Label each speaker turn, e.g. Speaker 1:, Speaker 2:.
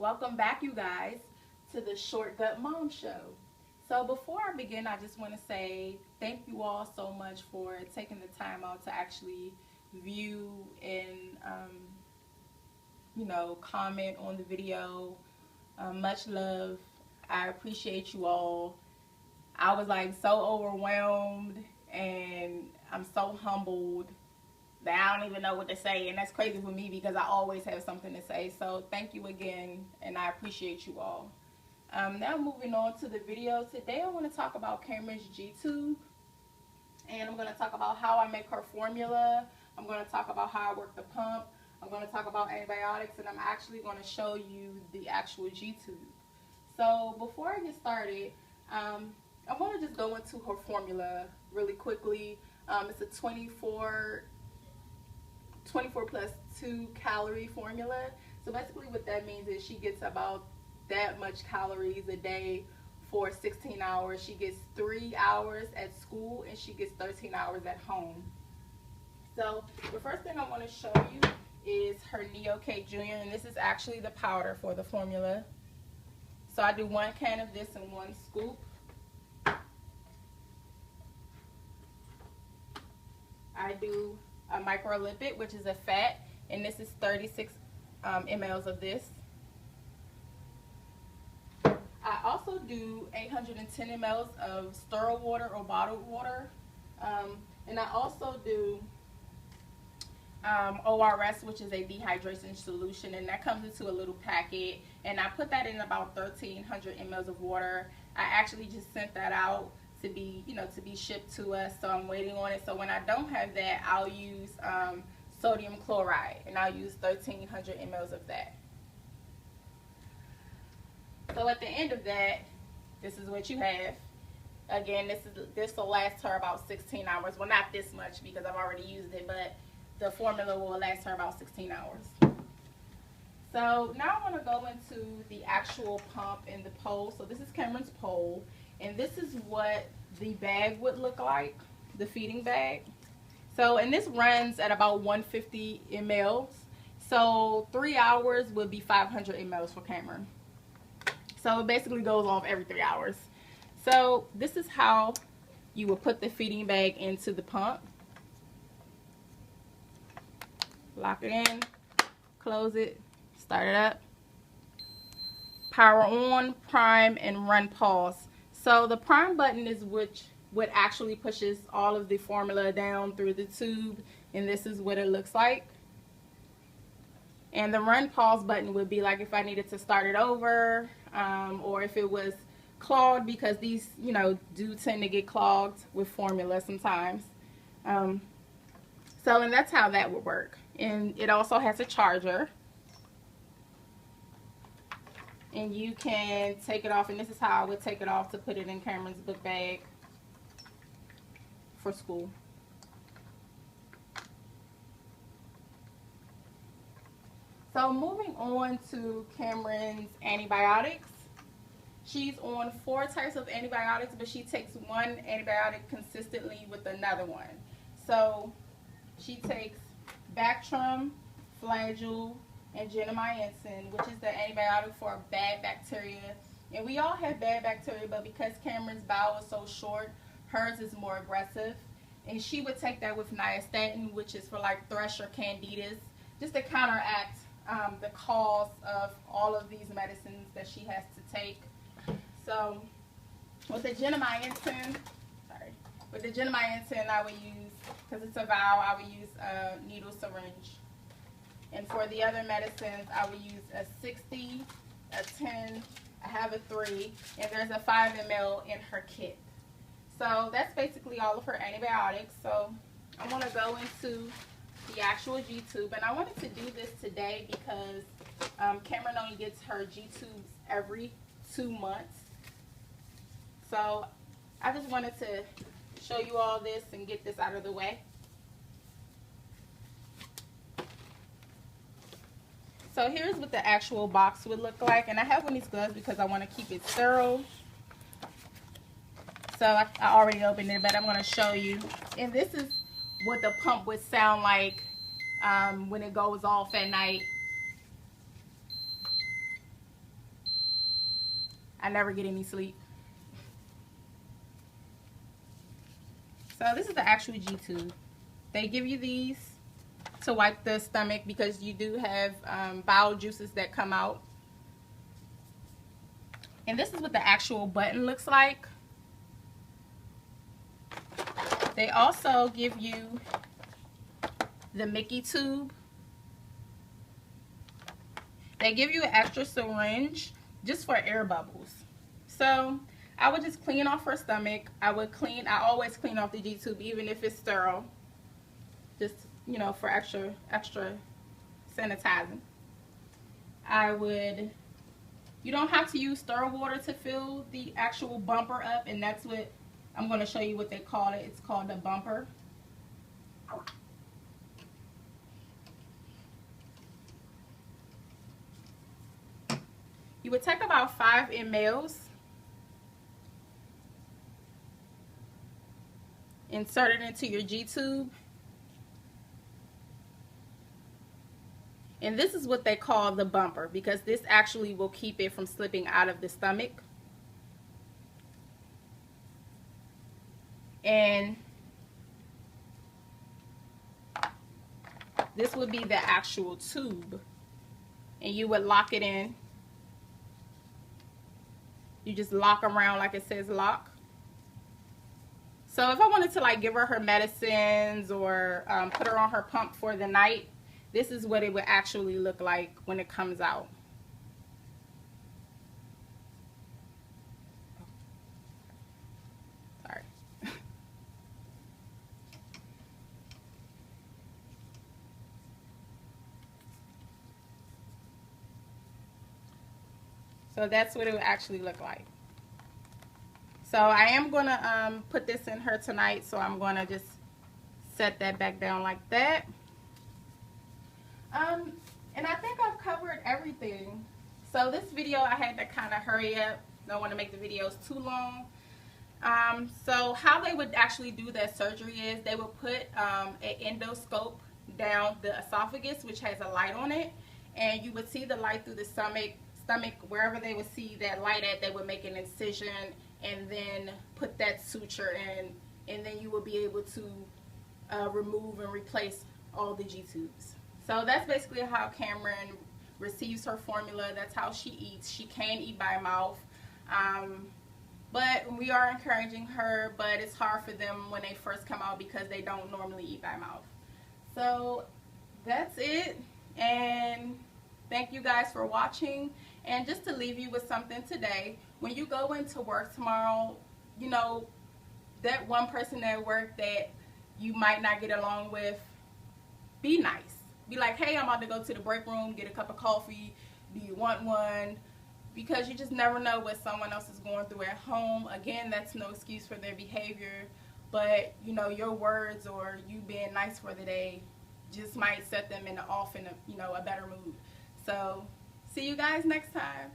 Speaker 1: Welcome back, you guys, to the Short Gut Mom Show. So before I begin, I just want to say thank you all so much for taking the time out to actually view and, comment on the video. Much love. I appreciate you all. I was like so overwhelmed and I'm so humbled that I don't even know what to say, and that's crazy for me because I always have something to say. So thank you again, and I appreciate you all. Now moving on to the video. Today I want to talk about Cameron's G-tube, and I'm going to talk about how I make her formula. I'm going to talk about how I work the pump. I'm going to talk about antibiotics, and I'm actually going to show you the actual G-tube. So before I get started, I want to just go into her formula really quickly. It's a 24 plus 2 calorie formula. So basically what that means is she gets about that much calories a day for 16 hours. She gets 3 hours at school and she gets 13 hours at home. So the first thing I want to show you is her Neocate Junior, and this is actually the powder for the formula. So I do 1 can of this in 1 scoop. I do a microlipid, which is a fat, and this is 36 mLs of this. I also do 810 mLs of sterile water or bottled water, and I also do ORS, which is a dehydration solution, and that comes into a little packet, and I put that in about 1300 mLs of water. I actually just sent that out to be shipped to us, so I'm waiting on it. So when I don't have that, I'll use sodium chloride, and I'll use 1300 mLs of that. So at the end of that, this is what you have. Again, this will last her about 16 hours. Well, not this much because I've already used it, but the formula will last her about 16 hours. So now I want to go into the actual pump and the pole. So this is Cameron's pole, and this is what the bag would look like, the feeding bag. So, and this runs at about 150 mLs. So 3 hours would be 500 mLs for Cameron. So it basically goes off every 3 hours. So this is how you would put the feeding bag into the pump. Lock it in, close it, start it up. Power on, prime, and run pause. So the prime button is what actually pushes all of the formula down through the tube, and this is what it looks like. And the run pause button would be like if I needed to start it over, or if it was clogged, because these do tend to get clogged with formula sometimes. And that's how that would work. And it also has a charger, and you can take it off, and this is how I would take it off to put it in Cameron's book bag for school. So moving on to Cameron's antibiotics. She's on 4 types of antibiotics, but she takes 1 antibiotic consistently with another one. So she takes Bactrim, Flagyl, and gentamicin, which is the antibiotic for bad bacteria. And we all have bad bacteria, but because Cameron's bowel is so short, hers is more aggressive. And she would take that with nystatin, which is for like thrush or candidus, just to counteract the cause of all of these medicines that she has to take. So with the gentamicin, I would use, because it's a vial, I would use a needle syringe. And for the other medicines, I would use a 60, a 10, I have a 3, and there's a 5 ml in her kit. So that's basically all of her antibiotics. So I want to go into the actual G-tube, and I wanted to do this today because Cameron only gets her G-tubes every 2 months. So I just wanted to show you all this and get this out of the way. So here's what the actual box would look like, and I have one of these gloves because I want to keep it sterile. So I already opened it, but I'm going to show you. And this is what the pump would sound like when it goes off at night. I never get any sleep. So this is the actual G-tube. They give you these to wipe the stomach because you do have bowel juices that come out. And this is what the actual button looks like. They also give you the Mickey tube. They give you an extra syringe just for air bubbles. So I would just clean off her stomach. I always clean off the G-tube even if it's sterile. Just, you know, for extra sanitizing. You don't have to use sterile water to fill the actual bumper up, and that's what I'm going to show you what they call it. It's called the bumper. You would take about 5 mLs, insert it into your G-tube, and this is what they call the bumper because this actually will keep it from slipping out of the stomach. And this would be the actual tube, and you would lock it in. You just lock around like it says lock. So if I wanted to like give her medicines or put her on her pump for the night, this is what it would actually look like when it comes out. Sorry. So that's what it would actually look like. So I am going to put this in her tonight, so I'm going to just set that back down like that. And I think I've covered everything. So this video I had to kind of hurry up. Don't want to make the videos too long. So how they would actually do that surgery is they would put an endoscope down the esophagus, which has a light on it, and you would see the light through the stomach, wherever they would see that light at, they would make an incision and then put that suture in, and then you will be able to remove and replace all the G-tubes. So that's basically how Cameron receives her formula. That's how she eats. She can eat by mouth, but we are encouraging her, but it's hard for them when they first come out because they don't normally eat by mouth. So that's it, and thank you guys for watching. And just to leave you with something today, when you go into work tomorrow, you know, that one person at work that you might not get along with, be nice. Be like, hey, I'm about to go to the break room, get a cup of coffee. Do you want one? Because you just never know what someone else is going through at home. Again, that's no excuse for their behavior. But, you know, your words or you being nice for the day just might set them in a better mood. So, see you guys next time.